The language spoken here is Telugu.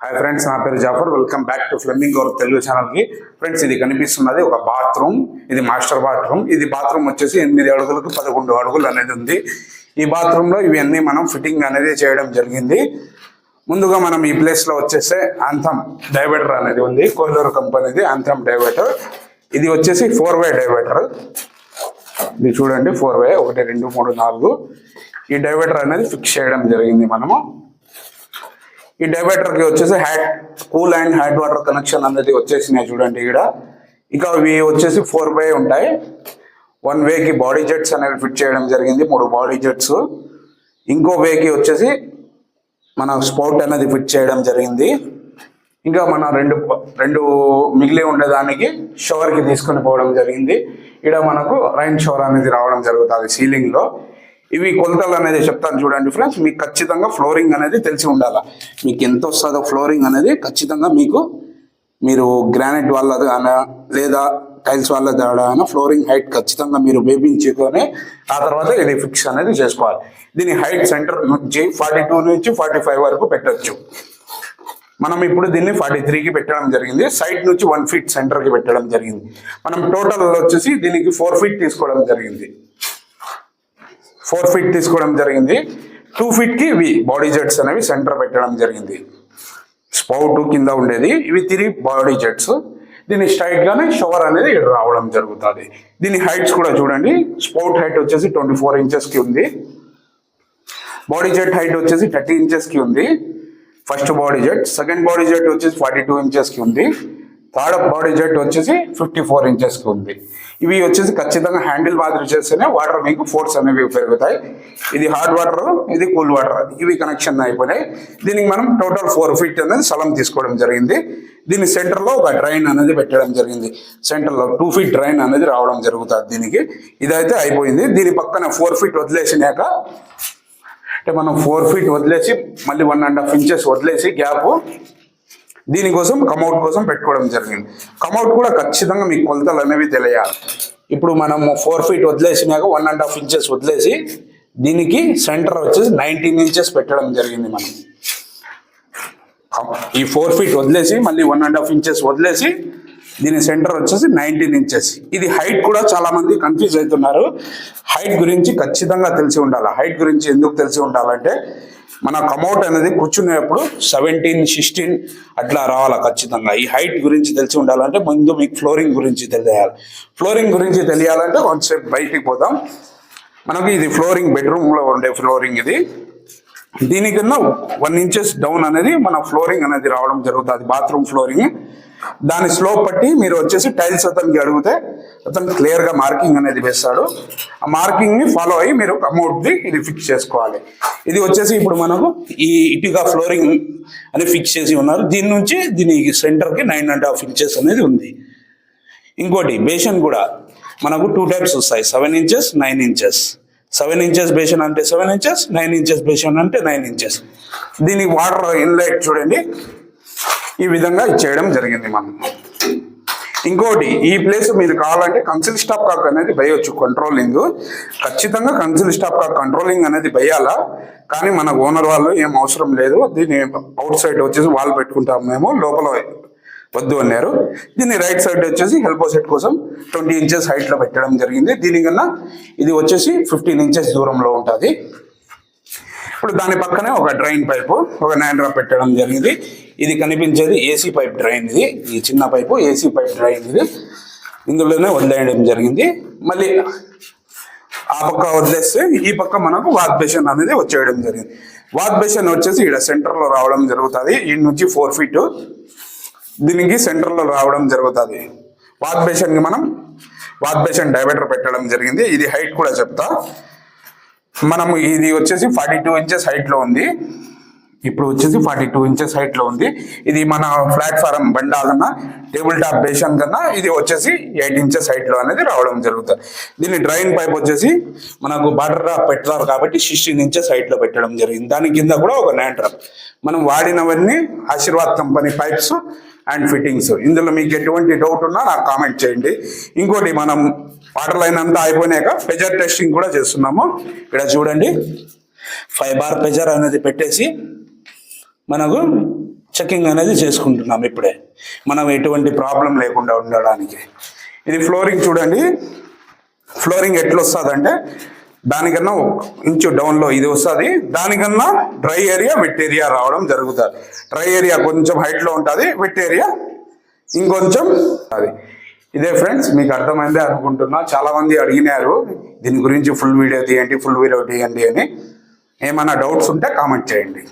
హాయ్ ఫ్రెండ్స్, నా పేరు Jafar. Welcome back to Flamingo Telugu ఛానల్కి. ఫ్రెండ్స్, ఇది కనిపిస్తున్నది ఒక బాత్రూమ్. ఇది మాస్టర్ బాత్రూమ్. ఇది బాత్రూమ్ వచ్చేసి 8 అడుగులకు 11 అడుగులు అనేది ఉంది. ఈ బాత్రూంలో ఇవన్నీ మనం ఫిట్టింగ్ అనేది చేయడం జరిగింది. ముందుగా మనం ఈ ప్లేస్లో వచ్చేస్తే ఆంథమ్ డైవర్టర్ అనేది ఉంది. కోయిలూరు కంపెనీది ఆంథమ్ డైవర్టర్. ఇది వచ్చేసి 4-way డైవర్టర్. ఇది చూడండి, 4-way 1 2 3 4. ఈ డైవర్టర్ అనేది ఫిక్స్ చేయడం జరిగింది మనము. ఈ డైవర్టర్కి వచ్చేసి cool and hot water connection అనేది వచ్చేసినాయి చూడండి ఇక్కడ. ఇక ఇవి వచ్చేసి 4-way ఉంటాయి. 1 వేకి బాడీ జెట్స్ అనేవి ఫిట్ చేయడం జరిగింది, 3 బాడీ జెట్స్. ఇంకో వేకి వచ్చేసి మన స్పౌట్ అనేది ఫిట్ చేయడం జరిగింది. ఇంకా మన రెండు మిగిలి ఉండేదానికి షవర్కి తీసుకొని పోవడం జరిగింది. ఇక్కడ మనకు రైన్ షవర్ అనేది రావడం జరుగుతుంది సీలింగ్లో. ఇవి కొలతలు అనేది చెప్తాను చూడండి ఫ్రెండ్స్. మీకు ఖచ్చితంగా ఫ్లోరింగ్ అనేది తెలిసి ఉండాలి. మీకు ఎంత వస్తుందో ఫ్లోరింగ్ అనేది ఖచ్చితంగా మీరు గ్రానైట్ వాళ్ళ లేదా టైల్స్ వాళ్ళ అయినా ఫ్లోరింగ్ హైట్ ఖచ్చితంగా మీరు వేపించుకొని ఆ తర్వాత ఇది ఫిక్స్ అనేది చేసుకోవాలి. దీని హైట్ సెంటర్ నుంచి 42 నుంచి 45 వరకు పెట్టచ్చు. మనం ఇప్పుడు దీన్ని 43కి పెట్టడం జరిగింది. సైడ్ నుంచి 1 ఫీట్ సెంటర్కి పెట్టడం జరిగింది. మనం టోటల్ వచ్చేసి దీనికి 4 ఫీట్ తీసుకోవడం జరిగింది. 4 ఫీట్ తీసుకోవడం జరిగింది. 2 ఫీట్కి ఇవి బాడీ జెట్స్ అనేవి సెంటర్ పెట్టడం జరిగింది. స్పౌట్ కింద ఉండేది, ఇవి 3 బాడీ జెట్స్. దీని స్ట్రైట్ గానే షవర్ అనేది రావడం జరుగుతుంది. దీని హైట్స్ కూడా చూడండి. స్పౌట్ హైట్ వచ్చేసి 24 ఇంచెస్కి ఉంది. బాడీ జెట్ హైట్ వచ్చేసి 30 ఇంచెస్కి ఉంది. First body jet. Second body jet వచ్చేసి 42 ఇంచెస్కి ఉంది. థర్డ్ బాడీ జెట్ వచ్చేసి 54 ఇంచెస్కి ఉంది. ఇవి వచ్చేసి ఖచ్చితంగా హ్యాండిల్ మాదిరి చేస్తేనే వాటర్ మీకు ఫోర్స్ అనేవి పెరుగుతాయి. ఇది హాట్ వాటర్, ఇది కూల్ వాటర్, ఇవి కనెక్షన్ అయిపోయినాయి. దీనికి మనం టోటల్ 4 ఫీట్ అనేది స్థలం తీసుకోవడం జరిగింది. దీని సెంటర్లో ఒక డ్రైన్ అనేది పెట్టడం జరిగింది. సెంటర్లో 2 ఫీట్ డ్రైన్ అనేది రావడం జరుగుతుంది దీనికి. ఇదైతే అయిపోయింది. దీని పక్కన 4 ఫీట్ వదిలేసినాక, అంటే మనం 4 ఫీట్ వదిలేసి మళ్ళీ 1.5 ఇంచెస్ వదిలేసి గ్యాప్ దీనికోసం కమౌట్ కోసం పెట్టుకోవడం జరిగింది. కమౌట్ కూడా ఖచ్చితంగా మీకు కొలతలు అనేవి తెలియాలి. ఇప్పుడు మనం 4 ఫీట్ వదిలేసినాక 1.5 ఇంచెస్ వదిలేసి దీనికి సెంటర్ వచ్చేసి 19 ఇంచెస్ పెట్టడం జరిగింది. మనం ఈ 4 ఫీట్ వదిలేసి మళ్ళీ 1.5 ఇంచెస్ వదిలేసి దీని సెంటర్ వచ్చేసి 19 ఇంచెస్. ఇది హైట్ కూడా చాలా మంది కన్ఫ్యూజ్ అవుతున్నారు. హైట్ గురించి ఖచ్చితంగా తెలిసి ఉండాలి. హైట్ గురించి ఎందుకు తెలిసి ఉండాలంటే, మన కమౌట్ అనేది కూర్చునేటప్పుడు 17, 16 అట్లా రావాలి ఖచ్చితంగా. ఈ హైట్ గురించి తెలిసి ఉండాలంటే ముందు మీకు ఫ్లోరింగ్ గురించి తెలియాలి. ఫ్లోరింగ్ గురించి తెలియాలంటే కొంచెంసేపు బయటికి పోదాం. మనకి ఇది ఫ్లోరింగ్, బెడ్రూమ్లో ఉండే ఫ్లోరింగ్. ఇది దీనికన్నా 1 ఇంచెస్ డౌన్ అనేది మన ఫ్లోరింగ్ అనేది రావడం జరుగుతుంది, బాత్రూమ్ ఫ్లోరింగ్. దాని స్లోప్ బట్టి మీరు వచ్చేసి టైల్స్ అతనికి అడిగితే అతను క్లియర్గా మార్కింగ్ అనేది వేస్తాడు. ఆ మార్కింగ్ని ఫాలో అయ్యి మీరు కమౌట్ది ఇది ఫిక్స్ చేసుకోవాలి. ఇది వచ్చేసి ఇప్పుడు మనకు ఈ ఇటుగా ఫ్లోరింగ్ అని ఫిక్స్ చేసి ఉన్నారు. దీని నుంచి దీని సెంటర్కి 9.5 ఇంచెస్ అనేది ఉంది. ఇంకోటి బేషన్ కూడా మనకు 2 టైప్స్ వస్తాయి, 7 ఇంచెస్ 9 ఇంచెస్. 7 ఇంచెస్ బేషన్ అంటే 7 ఇంచెస్, 9 ఇంచెస్ బేషన్ అంటే 9 ఇంచెస్. దీనికి వాటర్ ఇన్లెట్ చూడండి ఈ విధంగా ఇచ్చేయడం జరిగింది మనం. ఇంకోటి, ఈ ప్లేస్ మీరు కావాలంటే కన్సిల్ స్టాప్ కాక్ అనేది వేయొచ్చు. కంట్రోలింగ్ ఖచ్చితంగా కన్సిల్ స్టాప్ కాక్ కంట్రోలింగ్ అనేది వేయాలా, కానీ మన ఓనర్ వాళ్ళు ఏం అవసరం లేదు. దీన్ని అవుట్ సైడ్ వచ్చేసి వాల్ పెట్టుకుంటాం మేము, లోపల వద్దు అన్నారు. దీన్ని రైట్ సైడ్ వచ్చేసి హెల్బో సెట్ కోసం 20 ఇంచెస్ హైట్లో పెట్టడం జరిగింది. దీనికన్నా ఇది వచ్చేసి 15 ఇంచెస్ దూరంలో ఉంటుంది. ఇప్పుడు దాని పక్కనే ఒక డ్రైన్ పైపు, ఒక నాండ్రా పెట్టడం జరిగింది. ఇది కనిపించేది ఏసీ పైప్ డ్రైన్. ఇది ఈ చిన్న పైపు ఏసీ పైప్ డ్రైన్. ఇది ఇందులోనే వదిలేయడం జరిగింది. మళ్ళీ ఆ పక్క వదిలేస్తే ఈ పక్క మనకు వాష్ బేసిన్ అనేది వచ్చేయడం జరిగింది. వాష్ బేసిన్ వచ్చేసి ఇక్కడ సెంటర్లో రావడం జరుగుతుంది. ఈ నుంచి 4 ఫీట్ దీనికి సెంటర్లో రావడం జరుగుతుంది. వాష్ బేసిన్కి మనం వాష్ బేసిన్ డైవర్టర్ పెట్టడం జరిగింది. ఇది హైట్ కూడా చెప్తా. మనము ఇది వచ్చేసి 42 ఇంచెస్ హైట్లో ఉంది. ఇప్పుడు వచ్చేసి 42 ఇంచెస్ హైట్లో ఉంది. ఇది మన ప్లాట్ఫారం బండాలన్నా టేబుల్ టాప్ బేషన్ కన్నా ఇది వచ్చేసి 8 ఇంచెస్ హైట్లో అనేది రావడం జరుగుతుంది. దీని డ్రైన్ పైప్ వచ్చేసి మనకు వాటర్ డ్రాప్ పెట్టారు కాబట్టి 16 ఇంచెస్ హైట్లో పెట్టడం జరిగింది. దాని కింద కూడా ఒక నాండ్రా. మనం వాడినవన్నీ Ashirvad company pipes and fittings. ఇందులో మీకు ఎటువంటి డౌట్ ఉన్నా నాకు కామెంట్ చేయండి. ఇంకోటి, మనం వాటర్ లైన్ అంతా అయిపోయినాక ప్రెజర్ టెస్టింగ్ కూడా చేస్తున్నాము. ఇక్కడ చూడండి, 5 బార్ ప్రెజర్ అనేది పెట్టేసి మనకు చెకింగ్ అనేది చేసుకుంటున్నాం ఇప్పుడే, మనం ఎటువంటి ప్రాబ్లం లేకుండా ఉండడానికి. ఇది ఫ్లోరింగ్ చూడండి, ఫ్లోరింగ్ ఎట్లా వస్తుందంటే దానికన్నా ఇంచు డౌన్లో ఇది వస్తుంది, దానికన్నా డ్రై ఏరియా వెట్ ఏరియా రావడం జరుగుతుంది. డ్రై ఏరియా కొంచెం హైట్లో ఉంటుంది, వెట్ ఏరియా ఇంకొంచెం అది. ఇదే ఫ్రెండ్స్, మీకు అర్థమైందే అనుకుంటున్నా. చాలామంది అడిగినారు దీని గురించి ఫుల్ వీడియో తీయండి అని. ఏమైనా డౌట్స్ ఉంటే కామెంట్ చేయండి.